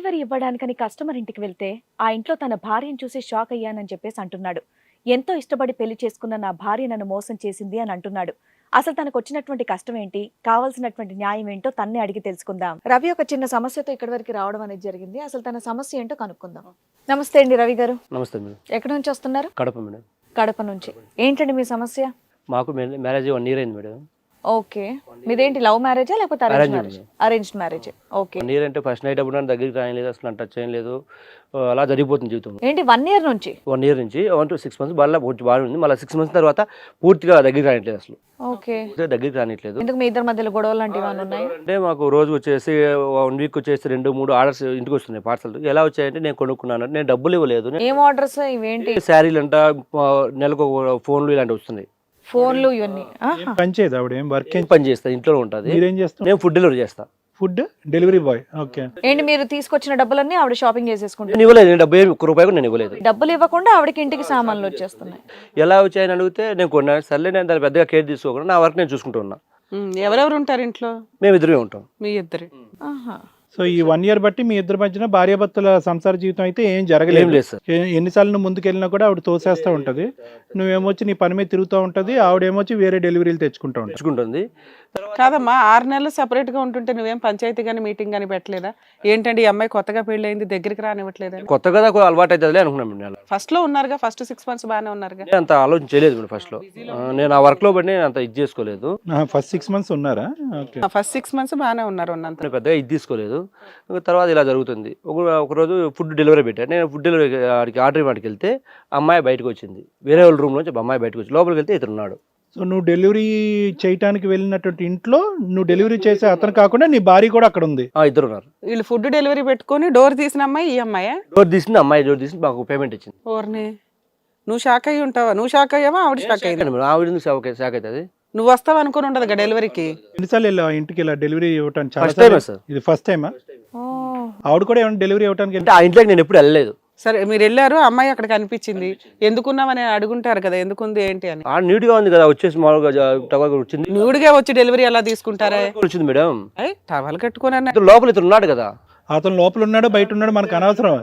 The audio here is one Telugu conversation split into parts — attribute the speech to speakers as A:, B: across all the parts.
A: డెలివరీ ఇవ్వడానికని కస్టమర్ ఇంటికి వెళ్తే ఆ ఇంట్లో తన భార్యను చూసి షాక్ అయ్యానని చెప్పేసి అంటున్నాడు. ఎంతో ఇష్టపడి పెళ్లి చేసుకున్న నా భార్య నన్ను మోసం చేసింది అని అంటున్నాడు. అసలు తనకు వచ్చినటువంటి కష్టం ఏంటి, కావాల్సినటువంటి న్యాయం ఏంటో తన్నే అడిగి తెలుసుకుందాం. రవి ఒక చిన్న సమస్యతో ఇక్కడి వరకు రావడం అనేది జరిగింది. అసలు తన సమస్య ఏంటో కనుక్కుందాం. నమస్తే అండి రవి గారు.
B: నమస్తే మేడం.
A: ఎక్కడి నుంచి వస్తున్నారు?
B: కడప మేడం.
A: కడప నుంచి. ఏంటండి మీ సమస్య?
B: మాకు మ్యారేజ్ 1 year అయింది మేడం.
A: ఓకే, మీదేంటి లవ్ మ్యారేజా లేకపోతే arrange marriage? Arranged marriage. Okay.
B: 1 year అంటే ఫస్ట్ నైట్ అప్పుడు దగ్గరికి రాయలేదు, అసలు టచ్ చేయలేదు, అలా జరిగిపోతుంది జీవితం.
A: ఏంటి 1 year నుంచి?
B: 1 year నుంచి 1 to 6 months బాగా ఉంది. మళ్ళీ 6 months తర్వాత పూర్తిగా దగ్గరికి రానిట్లేదు, అసలు
A: ఓకే
B: దగ్గరికి రానిట్లేదు.
A: ఎందుకు మీ ఇద్దరి మధ్యలో గొడవలు లాంటివి ఉన్నాయి?
B: అంటే మాకు రోజు వచ్చేసి 1 week వచ్చేసి 2-3 ఆర్డర్స్ ఇంటికి వస్తున్నాయి పార్సల్. ఎలా వచ్చాయంటే నేను కొనుక్కున్నాను, నేను డబ్బులు ఇవ్వలేదు.
A: ఏం ఆర్డర్స్ ఇవేంటి?
B: శారీలు అంట, నెలకు ఫోన్లు ఇలాంటివి వస్తున్నాయి.
A: ఫోన్లు ఇవన్నీ
C: పని చేయదు ఆవిడ? ఏం వర్క్
B: పని చేస్తా, ఇంట్లో ఉంటుంది.
C: మీరేం చేస్తారు?
B: నేను ఫుడ్ డెలివరీ చేస్తా.
C: Food delivery boy. ఓకే.
A: ఏంటి మీరు తీసుకొచ్చిన డబ్బులన్నీ ఆవిడ షాపింగ్ చేసేసుకుంటారు?
B: నేను ఇవ్వలేదు, నేను డబ్బు 1 రూపాయి కూడా నేను ఇవ్వలేదు.
A: డబ్బులు ఇవ్వకుండా ఆవిడకి ఇంటికి సామాన్లు వచ్చేస్తున్నాయి.
B: ఎలా వచ్చాయని అడిగితే నేను కొన్నాను. సర్లే, నేను దాన్ని పెద్దగా కేర్ తీసుకోకుండా నా వర్క్ నేను చూసుకుంటూ ఉన్నా.
D: ఎవరెవరు ఉంటారు ఇంట్లో?
B: మేము ఇద్దరే ఉంటాం.
D: మీ ఇద్దరు.
C: సో ఈ 1 year బట్టి మీ ఇద్దరి మధ్యన భార్యాభర్తల సంసార జీవితం అయితే ఏం జరగలేదు.
B: లేదు సార్.
C: ఎన్నిసార్లు నువ్వు ముందుకెళ్ళినా కూడా ఆవిడ తోసేస్తూ ఉంటది, నువ్వేమొచ్చి నీ పని మీద తిరుగుతూ ఉంటది, ఆవిడేమొచ్చి వేరే డెలివరీలు తెచ్చుకుంటూ ఉంటుంది.
B: తెచ్చుకుంటుంది.
D: కాదమ్మా, 6 నెలలు సెపరేట్ గా ఉంటుంటే నువ్వేం పంచాయతీ గానీ మీటింగ్ గానీ పెట్టలేదా? ఏంటండి ఈ అమ్మాయి కొత్తగా పెళ్లి అయింది, దగ్గరికి రానివ్వట్లేదా?
B: కొత్తగా అలవాటు అవుతుంది అనుకున్నాను.
D: ఫస్ట్ లో ఉన్నారుగా, ఫస్ట్ 6 months బాగానే ఉన్నారుగా.
B: నేను అంత ఆలోచన చేయలేదు మేడం. ఫస్ట్ లో నేను ఆ వర్క్ లో పడి నేను అంత ఇది చేసుకోలేదు.
C: ఫస్ట్ 6 months ఉన్నారా? ఓకే.
D: ఫస్ట్ 6 months బాగానే ఉన్నారు ఉన్నంత.
B: నేను పెద్దగా ఇది తీసుకోలేదు. తర్వాత ఇలా జరుగుతుంది. ఒకరోజు ఫుడ్ డెలివరీ పెట్టాను. నేను ఫుడ్ డెలివరీ ఆర్డర్ ఇవ్వడానికి వెళ్తే అమ్మాయి బయటకు వచ్చింది. వేరే వాళ్ళ రూమ్ నుంచి అమ్మాయి బయటకు వచ్చి లోపలికి వెళ్తే ఇతను ఉన్నాడు.
C: సో నువ్వు డెలివరీ చేయడానికి వెళ్ళినటువంటి ఇంట్లో నువ్వు డెలివరీ చేసే అతను కాకుండా నీ భార్య కూడా అక్కడ ఉంది?
B: ఇద్దరు ఉన్నారు.
D: వీళ్ళు ఫుడ్ డెలివరీ పెట్టుకొని డోర్ తీసిన అమ్మాయి ఈ అమ్మాయా?
B: డోర్ తీసింది అమ్మాయి. డోర్ తీసి మాకు పేమెంట్ ఇచ్చింది.
D: ఓర్నే, నువ్వు షాక్ అయ్యి ఉంటావా? నువ్వు షాక్ అయ్యావా? ఆవిడ షాక్ అయ్యింది.
B: ఆవిడ షాక్ అవుతుంది.
D: నువ్వు వస్తావు అనుకుని ఉండదు డెలివరీకి.
C: ఎన్నిసార్లు వెళ్ళావు ఇంటికి ఇలా డెలివరీ ఇవ్వటానికి?
B: First time sir.
C: ఇది ఫస్ట్ టైమా? ఆవిడ కూడా ఏమైనా డెలివరీ ఇవ్వడానికి?
B: అంటే ఆ ఇంట్లోకి నేను ఎప్పుడు వెళ్ళలేదు.
D: సరే, మీరు వెళ్ళారు, అమ్మాయి అక్కడ కనిపించింది, ఎందుకున్నామని అడుగుంటారు కదా, ఎందుకుంది ఏంటి అని.
B: నీట్ గా ఉంది కదా, వచ్చేసి మామూలుగా టవల్ వచ్చింది.
D: న్యూడ్గా వచ్చి డెలివరీ ఎలా తీసుకుంటారా?
B: వచ్చింది మేడం.
D: టవల్ కట్టుకుని
B: లోపల ఇతను ఉన్నాడు కదా.
C: అతను లోపల ఉన్నాడు బయట ఉన్నాడు మనకు అనవసరం.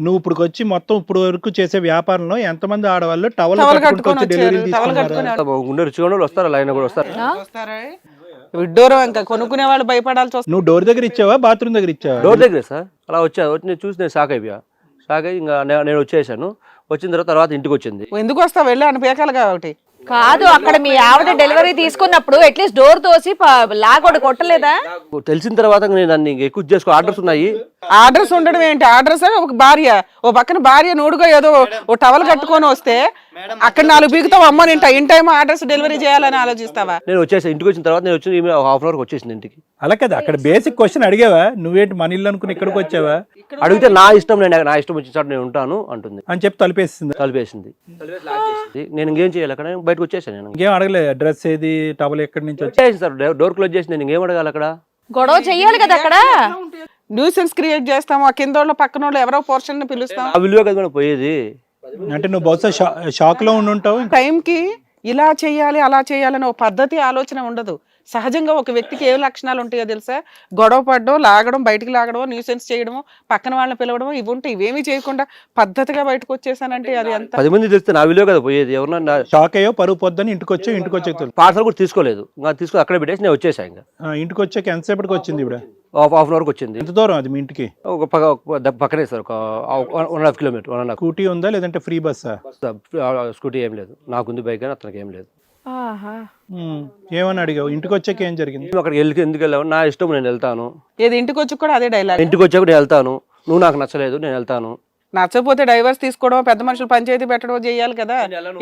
C: నువ్వు ఇప్పుడు వచ్చి మొత్తం ఇప్పుడు వరకు చేసే వ్యాపారంలో ఎంతమంది ఆడవాళ్ళు టవల్ కట్టుకొని డెలివరీ తీసుకుంటారు?
B: ఉండే రుచిగా వస్తారు, లైన్ కూడా వస్తారు.
D: విడ్డూరం, ఇంకా కొనుక్కునే వాళ్ళు భయపడాల్సి వస్తుంది.
C: నువ్వు డోర్ దగ్గర ఇచ్చావా, బాత్రూమ్ దగ్గర ఇచ్చావా?
B: డోర్ దగ్గర సార్. అలా వచ్చి నేను చూసి నేను షాక్ అయిపోయా. షాక్ అయ్యి ఇంకా నేను వచ్చేసాను. వచ్చిన తర్వాత ఇంటికి వచ్చింది.
D: ఎందుకు వస్తావు? వెళ్ళి అని పేకాలి కాబట్టి
A: కాదు. అక్కడ మీ ఆవిడ డెలివరీ తీసుకున్నప్పుడు అట్లీస్ట్ డోర్ తోసి లాగొడ కొట్టలేదా?
B: తెలిసిన తర్వాత నేను దాన్ని ఎక్కువ చేసుకో. ఆర్డర్స్ ఉన్నాయి.
D: ఆర్డర్స్ ఉండడం ఏంటి? ఆర్డర్స్ ఒక భార్య, ఓ పక్కన భార్య నూడుగా ఏదో ఓ టవల్ కట్టుకొని వస్తే అక్కడ 4 బీగుతావు. అమ్మ నేను ఇన్ టైం ఆర్డర్స్ డెలివరీ చేయాలని ఆలోచిస్తావా?
B: నేను వచ్చేసాను. ఇంటికి వచ్చిన తర్వాత నేను వచ్చి 1/2 hour వచ్చేసింది ఇంటికి.
C: అలా కదా, అక్కడ బేసిక్ క్వశ్చన్ అడిగావా? నువ్వేంటి మన ఇల్లు అనుకుని ఇక్కడికి వచ్చావా?
B: అడిగితే నా ఇష్టం, నా ఇష్టం వచ్చిన నేను ఉంటాను అంటుంది
C: అని చెప్పి తలిపేసింది.
B: నేను ఇంకేం చేయాలి? అక్కడ బయటకు వచ్చేసాను. నేను
C: ఇంకేం అడగలేదు. అడ్రస్ ఏది, టవల్ ఎక్కడి నుంచి
B: వచ్చేసి సార్ డోర్ క్లోజ్ చేసి నేను ఇంకేం అడగాలి? అక్కడ
A: గొడవ చెయ్యాలి కదా. అక్కడ
D: న్యూసెన్స్ క్రియేట్ చేస్తాము. ఆ కింద వాళ్ళు పక్కన వాళ్ళు ఎవరో పోర్షన్ పిలుస్తాం.
B: ఆ విలువ కదా పోయేది.
C: అంటే నువ్వు బహుశా షాక్ లో ఉండుంటావు.
D: టైంకి ఇలా చేయాలి అలా చేయాలని ఒక పద్ధతి ఆలోచన ఉండదు. సహజంగా ఒక వ్యక్తికి ఏ లక్షణాలు ఉంటాయో తెలుసా? గొడవ పడడం, లాగడం, బయటికి లాగడం, న్యూసెన్స్ చేయడము, పక్కన వాళ్ళని పిలవడం, ఇవి ఉంటాయి. ఇవేమీ చేయకుండా పద్ధతిగా బయటకు వచ్చేసానంటే అది ఎంత
B: 10 మంది తెలిస్తే నా విలువ కదా పోయేది. ఎవరన్నా
C: షాక్ అయ్యో, పరువు పొద్దుని ఇంటికి వచ్చి
B: పార్సల్ కూడా తీసుకోలేదు. ఇంకా తీసుకొని అక్కడ పెట్టేసి నేను వచ్చేసాను. ఇంకా
C: ఇంటికి వచ్చాక ఎంతసేపటికి వచ్చింది? ఇప్పుడు
B: 1/2 hour వచ్చింది.
C: ఎంత దూరం అది మీ ఇంటికి?
B: పక్కనే సార్, ఒక 1.5 kilometer.
C: స్కూటీ ఉందా లేదంటే ఫ్రీ బస్సా?
B: స్కూటీ ఏం లేదు, నాకుంది బైక్ కానీ అతనికి ఏం లేదు.
C: ఏమని అడిగావు? ఇంటికి వచ్చాక ఏం జరిగింది?
B: అక్కడికి ఎందుకు వెళ్ళావు? నా ఇష్టం, నేను వెళ్తాను.
D: ఏది ఇంటికి వచ్చి కూడా అదే డైలాగ్.
B: ఇంటికి వచ్చాక నేను వెళ్తాను, నువ్వు నాకు నచ్చలేదు, నేను వెళ్తాను.
D: నచ్చకపోతే డైవర్స్ తీసుకోవడం, పెద్ద మనుషులు పంచాయతీ పెట్టడం చేయాలి కదా.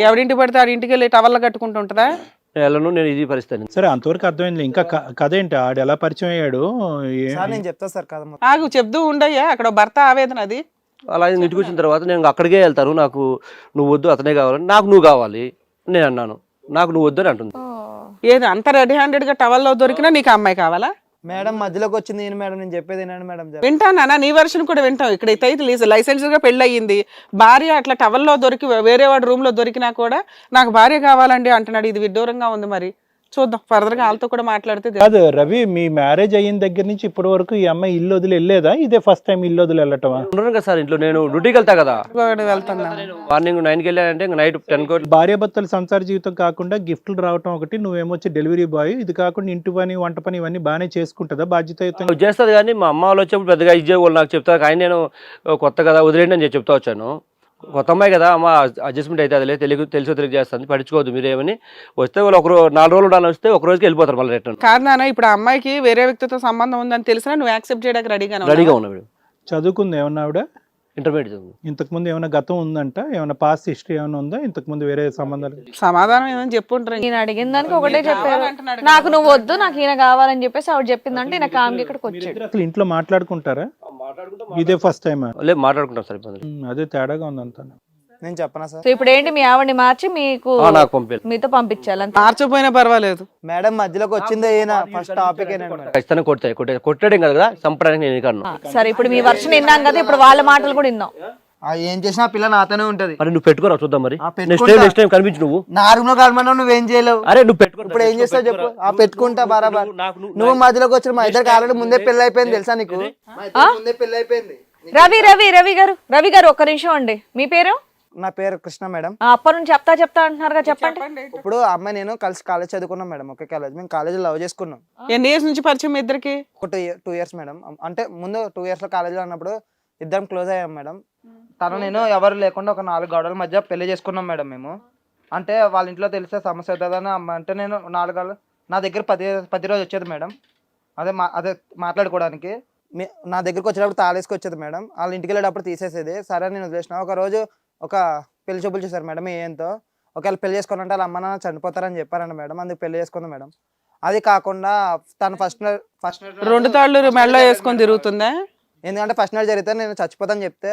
D: ఎవరింటికి పడితే ఆడి ఇంటికి వెళ్ళి టవల్ కట్టుకుంటుంటదా?
B: నేను వెళ్ళను, నేను ఇది పరిస్థితి.
C: సరే, అంతవరకు అర్థమైంది. ఇంకా కథ ఏంటి? ఆడు ఎలా పరిచయం అయ్యాడు?
E: నేను చెప్తా సార్ కథ.
D: ఆగు, చెప్తూ ఉండయ్యా. అక్కడ భర్త ఆవేదన అది.
B: అలా ఇంటికి వచ్చిన తర్వాత నేను అక్కడికే వెళ్తాను. నాకు నువ్వు వద్దు, అతనే కావాలి. నాకు నువ్వు కావాలి. నేను అన్నాను, నాకు నువ్వు వద్దు అని అంటుంది.
D: ఏది అంత రెడీ హ్యాండెడ్ గా టవల్లో దొరికినా నీకు అమ్మాయి కావాలా?
E: మేడం మధ్యలోకి వచ్చింది మేడం, నేను చెప్పేది మేడం.
D: వింటానా? నీ వర్షన్ కూడా వింటాం. ఇక్కడ అయితే లైసెన్స్ గా పెళ్లి అయ్యింది, భార్య అట్లా టవల్లో దొరికి వేరే వాడి రూమ్ లో దొరికినా కూడా నాకు భార్య కావాలండి అంటున్నాడు. ఇది విడ్డూరంగా ఉంది. మరి చూద్దాం ఫర్దర్ గా వాళ్ళతో కూడా మాట్లాడితే
C: కాదు రవి, మీ మ్యారేజ్ అయిన దగ్గర నుంచి ఇప్పటి వరకు ఈ అమ్మాయి ఇల్లు వదిలి వెళ్ళేదా? ఇదే ఫస్ట్ టైం ఇల్లు వదిలి వెళ్ళటమా?
B: ఉండను కదా సార్ ఇంట్లో, నేను డ్యూటీకి వెళ్తా కదా.
D: వెళ్తున్నా
B: మార్నింగ్ 9కి వెళ్ళానంటే ఇంకా నైట్ 10
C: భార్యాభర్తల సంసార జీవితం కాకుండా గిఫ్ట్లు రావటం ఒకటి, నువ్వేమొచ్చి డెలివరీ బాయ్, ఇది కాకుండా ఇంటి పని వంట పని ఇవన్నీ బాగానే చేసుకుంటుందా బాధ్యతయుతంగా?
B: చేస్తుంది. కానీ మా అమ్మ వాళ్ళు వచ్చేప్పుడు పెద్దగా ఇచ్చే వాళ్ళు నాకు చెప్తారు. కానీ నేను కొత్త కదా వదిలేండి అని చెప్తా వచ్చాను. కొత్త అమ్మాయి కదా అమ్మ, అడ్జస్ట్మెంట్ అయితే అదిలే, తెలిసి తెలిసి చేస్తుంది, పట్టించుకోవద్దు మీరేమని. వస్తే వాళ్ళు 4 రోజులు ఉండాలని వస్తే ఒక రోజుకి వెళ్ళిపోతారు మళ్ళీ రిటర్న్.
D: కాదు నాన్న, ఇప్పుడు ఆ అమ్మాయికి వేరే వ్యక్తితో సంబంధం ఉందని తెలిసినా నువ్వు యాక్సెప్ట్ చేయడానికి
B: రెడీగా ఉన్నా మేడం.
C: చదువుకుంది ఏమన్నా ఆవిడ?
B: ఇంటర్మీడియట్ చదువు.
C: ఇంతకుముందు ఏమైనా గతం ఉందంట? ఏమైనా పాస్ట్ హిస్టరీ ఏమైనా ఉందా? ఇంతకుముందు వేరే సంబంధాలు?
D: సమాధానం ఏమని చెప్పుంటారు.
A: నేను అడిగిన దానికి ఒకటే చెప్పారు, నాకు నువ్వు వద్దు, నాకు ఈయన కావాలని చెప్పేసి ఆవిడ చెప్పిందంటే ఈయన కామ్కి ఇక్కడికి వచ్చాడు.
C: అసలు ఇంట్లో మాట్లాడుకుంటారా? ఇదే ఫస్ట్ టైం?
B: లేదు మాట్లాడుకుంటాం సార్. ఇబ్బంది
C: అదే తేడాగా ఉందంతా.
E: నేను చెప్పనా సార్?
A: సో ఇప్పుడు ఏంటి, మీ ఆవిడని మార్చి మీకు
B: నాకు పంపించాలి,
A: మీతో పంపించాలి అంతే.
D: మార్చిపోయినా పర్వాలేదు.
E: మేడం మధ్యలోకి వచ్చిందే ఈయన ఫస్ట్ టాపిక్
B: ఖచ్చితంగా కొట్టాడు కదా, చంపడానికి నేను కాను.
A: సరే ఇప్పుడు మీ వర్షన్ విన్నాం కదా, ఇప్పుడు వాళ్ళ మాటలు కూడా విన్నాం.
E: ఏం చేసినా ఆ పిల్ల నాతోనే ఉంటది.
B: మరి నువ్వు పెట్టుకోరా చూద్దాం. మరి
E: పెట్టుకుంటా.
B: నెక్స్ట్ టైం కనిపించు నువ్వు.
E: నా రూమ్ లో కలమన్నా నువ్వేం చేయలేవు.
B: అరే నువ్వు పెట్టుకో.
E: ఇప్పుడు ఏం చేస్తావు చెప్పు? పెట్టుకుంటా బరాబర్. నువ్వు మధ్యలోకి వచ్చిన మా ఇద్దరికి ఆల్రెడీ ముందే పెళ్లి అయిపోయింది తెలుసా నీకు? ముందే పెళ్లి అయిపోయింది.
A: రవి గారు ఒక్క నిమిషం అండి, మీ పేరు?
E: నా పేరు కృష్ణ మేడం.
A: అప్పటి నుంచి చెప్తా అంటున్నారు, చెప్పండి.
E: ఇప్పుడు అమ్మాయి నేను కలిసి కాలేజ్ చదువుకున్నాం మేడం, ఒకే కాలేజ్. మేము కాలేజ్ లవ్ చేసుకున్నాం.
D: ఎన్ని ఇయర్స్ నుంచి పరిచయం మీ ఇద్దరికి?
E: ఒక 2 years మేడం. అంటే ముందు 2 years లో కాలేజీలో ఉన్నప్పుడు ఇద్దరం క్లోజ్ అయ్యాం మేడం. తను నేను ఎవరు లేకుండా ఒక 4 గోడల మధ్య పెళ్లి చేసుకున్నాం మేడం మేము. అంటే వాళ్ళ ఇంట్లో తెలిసే సమస్య అవుతుందని అమ్మ అంటే నేను 4 గోడలు నా దగ్గర 10 రోజు వచ్చేది మేడం. అదే మాట్లాడుకోవడానికి. నా దగ్గరికి వచ్చేటప్పుడు తాళేసుకు వచ్చేది మేడం. వాళ్ళ ఇంటికి వెళ్ళేటప్పుడు తీసేసేది. సరే నేను వదిలేసిన. ఒక రోజు ఒక పెళ్లి చూపులు చూసారు మేడం. ఏంతో ఒకవేళ పెళ్లి చేసుకోవాలంటే వాళ్ళ అమ్మ నాన్న చనిపోతారని చెప్పారండి మేడం. అందుకు పెళ్లి చేసుకుంది మేడం. అది కాకుండా తను ఫస్ట్
D: 2 తాళ్ళు మెడలో వేసుకొని తిరుగుతుందా?
E: ఎందుకంటే ఫస్ట్ నైట్ జరిగితే నేను చచ్చిపోతాను చెప్తే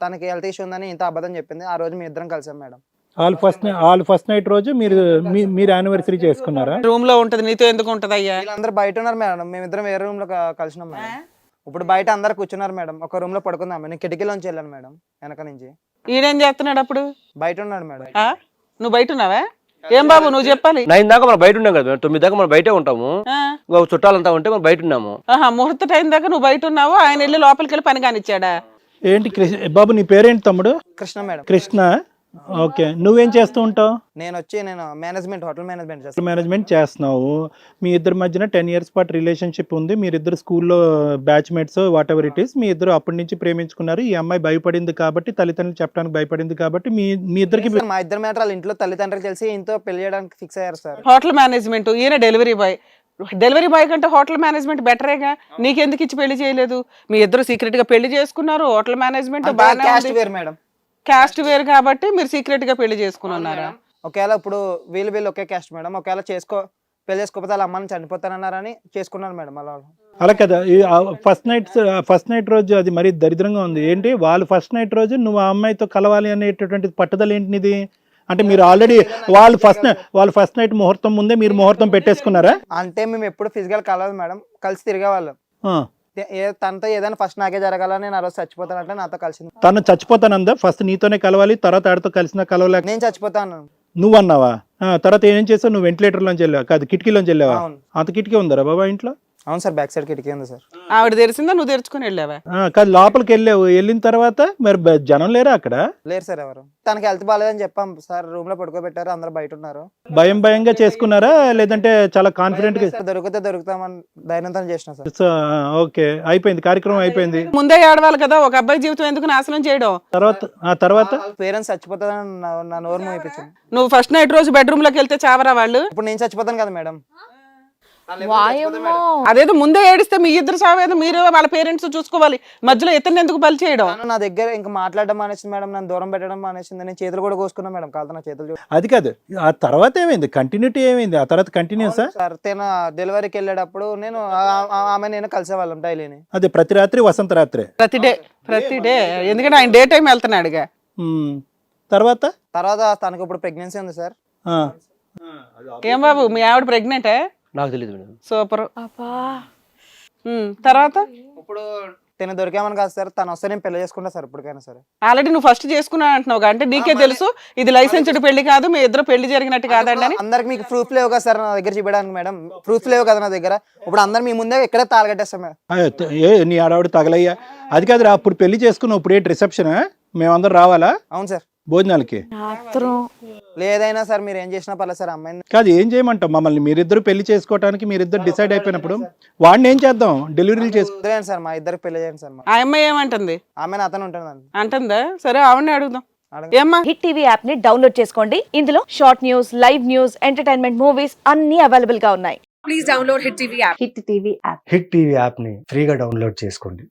E: తనకి హెల్త్ ఇష్యూ ఉందని ఇంత అబద్ధం చెప్పింది. ఆ రోజు మీ ఇద్దరం కలిసాం మేడం.
C: వాళ్ళు ఫస్ట్ నైట్ రోజు మీరు యానివర్సరీ చేసుకున్నారా?
D: రూమ్ లో ఉంటది, నీతో ఎందుకు ఉంటది అయ్యా?
E: వీళ్ళందరూ బయట ఉన్నారు మేడం. మేమిద్దరం వేరే రూమ్ లో కలిసినాం మేడం. ఇప్పుడు బయట అందరు కూర్చున్నారు మేడం. ఒక రూమ్ లో పడుకుందాం. నేను కిటికీలోంచి వెళ్ళాను మేడం, వెనక నుంచి.
D: ఈయనేం చేస్తున్నాడు అప్పుడు?
E: బయట ఉన్నాడు మేడం.
D: నువ్వు బయట ఉన్నావా? ఏం బాబు నువ్వు చెప్పాలి.
B: 9 దాకా మనం బయట ఉన్నాం కదా, 9 దాకా మనం బయటే ఉంటాము. చుట్టాలంతా ఉంటే మనం బయట ఉన్నాము.
D: ముహూర్త టైం దాకా నువ్వు బయట ఉన్నావు, ఆయన వెళ్ళి లోపలికి వెళ్ళి పని కానిచ్చాడా?
C: ఏంటి బాబు నీ పేరేంటి తమ్ముడు?
E: కృష్ణ మేడం.
C: కృష్ణ. ఓకే, నువ్వేం చేస్తూ ఉంటావు?
E: నేను మేనేజ్మెంట్, హోటల్
C: మేనేజ్మెంట్ చేస్తున్నావు. మీ ఇద్దరి మధ్యన 10 years పాటు రిలేషన్షిప్ ఉంది. మీరిద్దరు స్కూల్లో batchmates whatever it is. మీ ఇద్దరు అప్పటి నుంచి ప్రేమించుకున్నారు. ఈ అమ్మాయి భయపడింది కాబట్టి, తల్లిదండ్రులు చెప్పడానికి భయపడింది కాబట్టి మీ ఇద్దరికి
E: మా ఇద్దరు మ్యాటర్ వాళ్ళ ఇంట్లో తల్లిదండ్రులు తెలిసి ఇంతో పెళ్లి చేయడానికి ఫిక్స్ అయ్యారు సార్.
D: హోటల్ మేనేజ్మెంట్, ఈయన డెలివరీ బాయ్. డెలివరీ బాయ్ కంటే హోటల్ మేనేజ్మెంట్ బెటరేగా. నీకెందుకు ఇచ్చి పెళ్లి చేయలేదు? మీ ఇద్దరు సీక్రెట్ గా పెళ్లి చేసుకున్నారు. హోటల్ మేనేజ్మెంట్
E: మేడం,
D: క్యాస్ట్ వేరు కాబట్టి మీరు సీక్రెట్ గా పెళ్లి చేసుకుని ఉన్నారా?
E: ఒకవేళ ఇప్పుడు వీళ్ళు ఒకే క్యాస్ట్ మేడం. ఒకవేళ పెళ్లి చేసుకోకపోతే వాళ్ళ అమ్మని చనిపోతానన్నారని చేసుకున్నారు మేడం.
C: అలా కదా. ఫస్ట్ నైట్ రోజు అది మరీ దరిద్రంగా ఉంది. ఏంటి వాళ్ళు ఫస్ట్ నైట్ రోజు నువ్వు ఆ అమ్మాయితో కలవాలి అనేటటువంటి పట్టుదల ఏంటిది? అంటే మీరు ఆల్రెడీ వాళ్ళు ఫస్ట్ నైట్ ముహూర్తం ముందే మీరు ముహూర్తం పెట్టేసుకున్నారా?
E: అంటే మేము ఎప్పుడు ఫిజికల్ కలవదు మేడం, కలిసి తిరిగేవాళ్ళం. తనతో ఏదైనా ఫస్ట్ నాకే జరగాలని, నేను ఆ రోజు చచ్చిపోతానంటే నాతో కలిసి.
C: తను చచ్చిపోతానందా? ఫస్ట్ నీతోనే కలవాలి, తర్వాత ఆడితో కలిసినా కలవలేక
E: నేను చచ్చిపోతాను
C: నువ్వు అన్నావా? తర్వాత ఏం చేస్తావు? నువ్వు వెంటిలేటర్ లోంచి వెళ్ళావా? కాదు, కిటికీలోంచి వెళ్ళావా? అంత కిటికీ ఉందరా బాబా ఇంట్లో?
E: అవును సార్, బ్యాక్ సైడ్ కిటికీ ఉంది సార్.
D: ఆవిడ తెరిసిందా, నువ్వు తెరుచుకుని వెళ్ళావా?
C: కాదు, లోపలికి వెళ్ళిన తర్వాత మరి జనం లేరా అక్కడ?
E: లేరు సార్ ఎవరు. తనకి హెల్త్ బాగాలేదని చెప్పాం సార్, రూమ్ లో పడుకోబెట్టారు, అందరూ బయట ఉన్నారు.
C: భయంగా చేసుకున్నారా లేదంటే చాలా కాన్ఫిడెంట్ గా?
E: దొరుకుతామని ధైర్యంతో చేసిన సార్.
C: ఓకే, అయిపోయింది, కార్యక్రమం అయిపోయింది.
D: ముందే ఆడవాలి కదా, ఒక అబ్బాయి జీవితం ఎందుకు నాశనం చేయడం?
C: తర్వాత
E: పేరెంట్స్ చచ్చిపోతారని నా నోరు మోయిపించింది.
D: నువ్వు ఫస్ట్ నైట్ రోజు బెడ్రూమ్ లోకి వెళ్తే చావరా వాళ్ళు?
E: ఇప్పుడు నేను చచ్చిపోతాను కదా మేడం.
D: అదేదో ముందే ఏడిస్తే మీ ఇద్దరు సావేదో మీరు వాళ్ళ పేరెంట్స్ చూసుకోవాలి. మధ్యలో ఇతను ఎందుకు బలి చేయడం?
E: నా దగ్గర ఇంకా మాట్లాడడం మానేసింది మేడం, నన్ను దూరం పెట్టడం మానేసింది. నేను చేతులు కూడా కోసుకున్నా మేడం, కాదు నా చేతులు.
C: అది కాదు, ఆ తర్వాత ఏమైంది? కంటిన్యూటీ ఏమైంది ఆ తర్వాత? కంటిన్యూసా
E: సార్? తన డెలివరీకి వెళ్ళేటప్పుడు నేను నేను కలిసేవాళ్ళం డైలీని.
C: అదే ప్రతి రాత్రి, వసంత రాత్రి,
D: ప్రతి డే. ఎందుకంటే ఆయన డే టైం వెళ్తున్నాడుగా.
C: తర్వాత
E: తనకు ఇప్పుడు ప్రెగ్నెన్సీ ఉంది సార్.
D: ఏం బాబు మీ ఆవిడ ప్రెగ్నెంటే?
B: నాకు తెలియదు మేడం.
D: సూపర్. తర్వాత
E: ఇప్పుడు తిన దొరికామని కాదు సార్, తను వస్తే నేను పెళ్లి చేసుకుంటా సార్ ఇప్పటికైనా సరే.
D: ఆల్రెడీ నువ్వు ఫస్ట్ చేసుకున్నా అంటున్నావు అంటే నీకే తెలుసు ఇది లైసెన్స్డ్ పెళ్లి కాదు, మీ ఇద్దరు పెళ్లి జరిగినట్టు కాదండి అని.
E: అందరికి మీకు ప్రూఫ్ లేవు కదా సార్ నా దగ్గర చూపించడానికి మేడం, ప్రూఫ్ లేవు కదా నా దగ్గర. ఇప్పుడు అందరు మీ ముందే ఇక్కడే తాళగట్టేస్తాం మేడం.
C: నీ ఆడవాడు తగలయ్యా అది కాదురా, అప్పుడు పెళ్లి చేసుకున్నావు, ఇప్పుడు ఏంటి రిసెప్షన్ మేమందరం రావాలా
E: అవును సార్.
C: భోజనాలకి?
E: లేదైనా సార్ మీరు ఏం చేసినా పర్లేదు సార్ అమ్మాయిని.
C: కాదు ఏం చేయమంటావు మమ్మల్ని? మీరిద్దరు పెళ్లి చేసుకోవడానికి మీరిద్దరు డిసైడ్ అయిపోయినప్పుడు వాడిని ఏం చేద్దాం? డెలివరీలు చేసుకో
E: వదిలేండి సార్, మా ఇద్దరికి పెళ్లి చేయండి సార్.
D: ఆ అమ్మాయి ఏమంటుంది?
E: ఆమె అతను ఉంటుందండి.
D: అంటుందా? సరే ఆవిడని అడుగుదాం. ఏమ్మా?
A: హిట్ టీవీ యాప్ ని డౌన్లోడ్ చేసుకోండి. ఇందులో short news, live news, entertainment movies అన్ని అవైలబుల్ గా ఉన్నాయి.
F: హిట్ టీవీ యాప్ని ఫ్రీగా డౌన్లోడ్ చేసుకోండి.